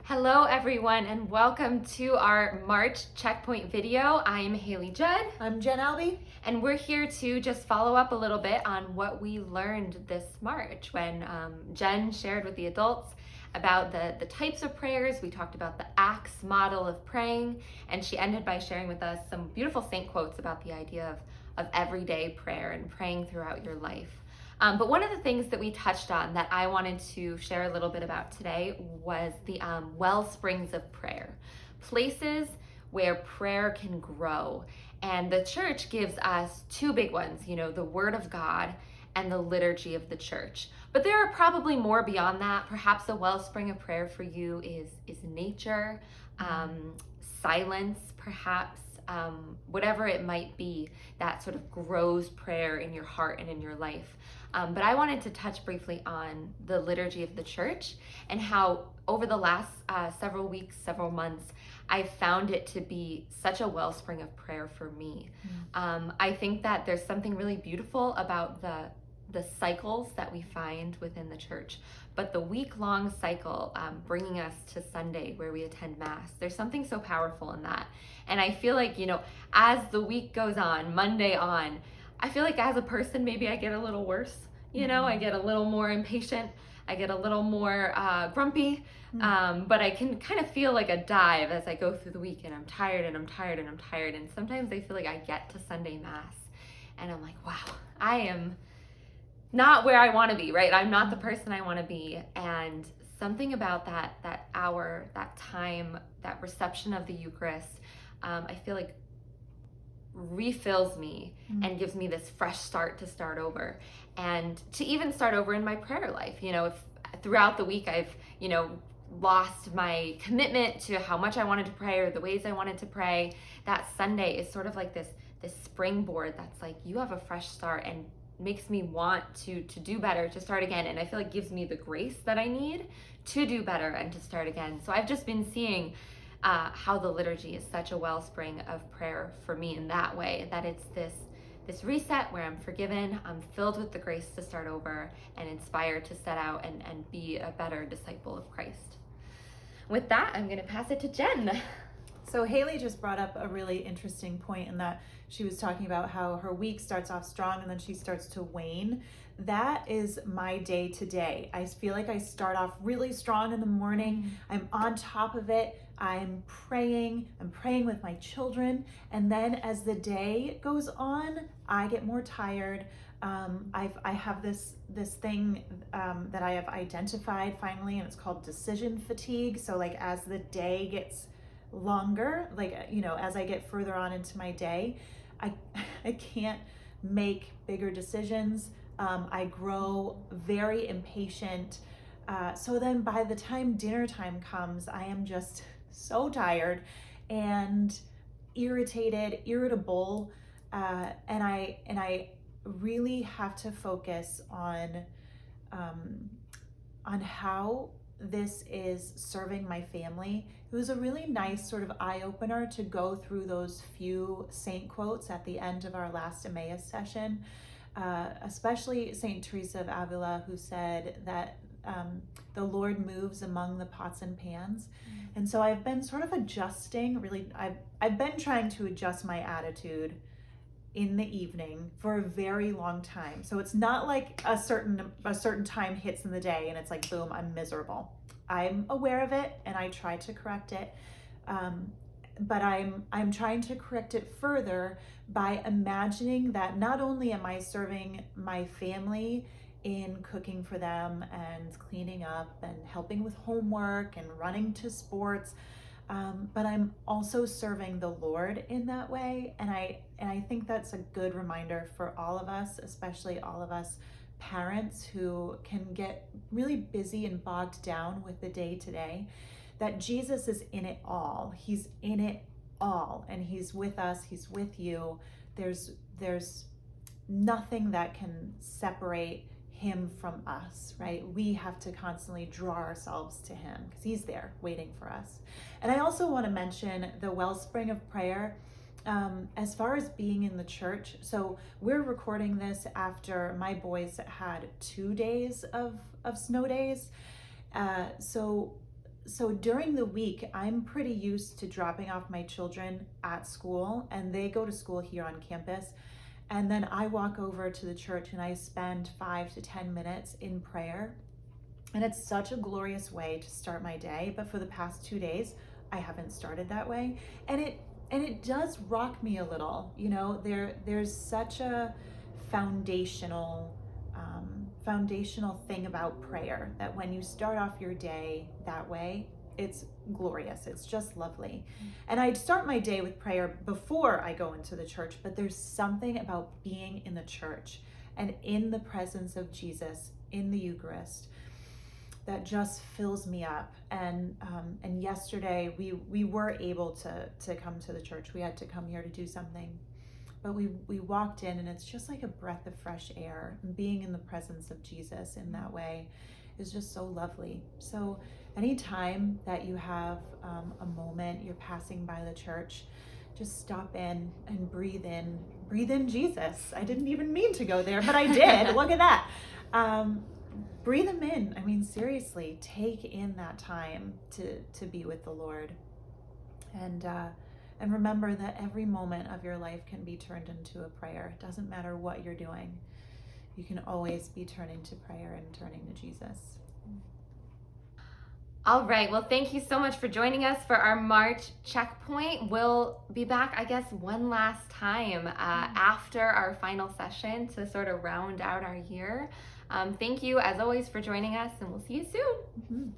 Hello everyone and welcome to our March checkpoint video. I'm Haley Judd. I'm Jen Albee. And we're here to just follow up a little bit on what we learned this March when Jen shared with the adults about the types of prayers. We talked about the Acts model of praying, and she ended by sharing with us some beautiful saint quotes about the idea of everyday prayer and praying throughout your life. But one of the things that we touched on that I wanted to share a little bit about today was the well springs of prayer, places where prayer can grow. And the church gives us two big ones, the Word of God and the liturgy of the church. But there are probably more beyond that. Perhaps a wellspring of prayer for you is nature, silence, perhaps. Whatever it might be that sort of grows prayer in your heart and in your life. But I wanted to touch briefly on the liturgy of the church and how over the last several weeks, several months, I found it to be such a wellspring of prayer for me. I think that there's something really beautiful about the cycles that we find within the church, but the week-long cycle bringing us to Sunday where we attend Mass, there's something so powerful in that. And I feel like, as the week goes on, Monday on, I feel like as a person, maybe I get a little worse, I get a little more impatient, I get a little more grumpy, but I can kind of feel like a dive as I go through the week, and I'm tired and I'm tired and I'm tired. And sometimes I feel like I get to Sunday Mass and I'm like, wow, I am not where I want to be, right? I'm not the person I want to be. And something about that hour, that time, that reception of the Eucharist, I feel like refills me and gives me this fresh start to start over, and to even start over in my prayer life. If throughout the week I've lost my commitment to how much I wanted to pray or the ways I wanted to pray, that Sunday is sort of like this springboard that's like, you have a fresh start, and makes me want to do better, to start again. And I feel like gives me the grace that I need to do better and to start again. So I've just been seeing how the liturgy is such a wellspring of prayer for me in that way, that it's this reset where I'm forgiven, I'm filled with the grace to start over, and inspired to set out and be a better disciple of Christ. With that, I'm going to pass it to Jen. So Haley just brought up a really interesting point in that she was talking about how her week starts off strong and then she starts to wane. That is my day to day. I feel like I start off really strong in the morning. I'm on top of it. I'm praying with my children. And then as the day goes on, I get more tired. I have this thing that I have identified finally, and it's called decision fatigue. So like as the day gets longer, as I get further on into my day, I can't make bigger decisions. I grow very impatient. So then by the time dinner time comes, I am just so tired and irritable, and I really have to focus on how this is serving my family. It was a really nice sort of eye-opener to go through those few saint quotes at the end of our last Emmaus session, especially Saint Teresa of Avila, who said that the Lord moves among the pots and pans. And so I've been sort of adjusting, really, I've been trying to adjust my attitude in the evening for a very long time. So it's not like a certain time hits in the day and it's like, boom, I'm miserable. I'm aware of it and I try to correct it. But I'm trying to correct it further by imagining that not only am I serving my family in cooking for them and cleaning up and helping with homework and running to sports, but I'm also serving the Lord in that way. And I think that's a good reminder for all of us, especially all of us parents who can get really busy and bogged down with the day to day, that Jesus is in it all. He's in it all, and he's with us, he's with you. There's nothing that can separate him from us, right? We have to constantly draw ourselves to him because he's there waiting for us. And I also want to mention the wellspring of prayer as far as being in the church. So we're recording this after my boys had 2 days of snow days. So so during the week, I'm pretty used to dropping off my children at school, and they go to school here on campus. And then I walk over to the church and I spend 5 to 10 minutes in prayer. And it's such a glorious way to start my day. But for the past 2 days, I haven't started that way. And it does rock me a little. You know, there's such a foundational foundational thing about prayer that when you start off your day that way, it's glorious. It's just lovely. And I'd start my day with prayer before I go into the church, but there's something about being in the church and in the presence of Jesus in the Eucharist that just fills me up. And yesterday we were able to come to the church. We had to come here to do something. But we walked in, and it's just like a breath of fresh air. And being in the presence of Jesus in that way is just so lovely. So anytime that you have a moment, you're passing by the church, just stop in and breathe in Jesus. I didn't even mean to go there, but I did. Look at that. Breathe him in. I mean, seriously, take in that time to be with the Lord. And remember that every moment of your life can be turned into a prayer. It doesn't matter what you're doing. You can always be turning to prayer and turning to Jesus. All right. Well, thank you so much for joining us for our March checkpoint. We'll be back, I guess, one last time after our final session to sort of round out our year. Thank you, as always, for joining us, and we'll see you soon. Mm-hmm.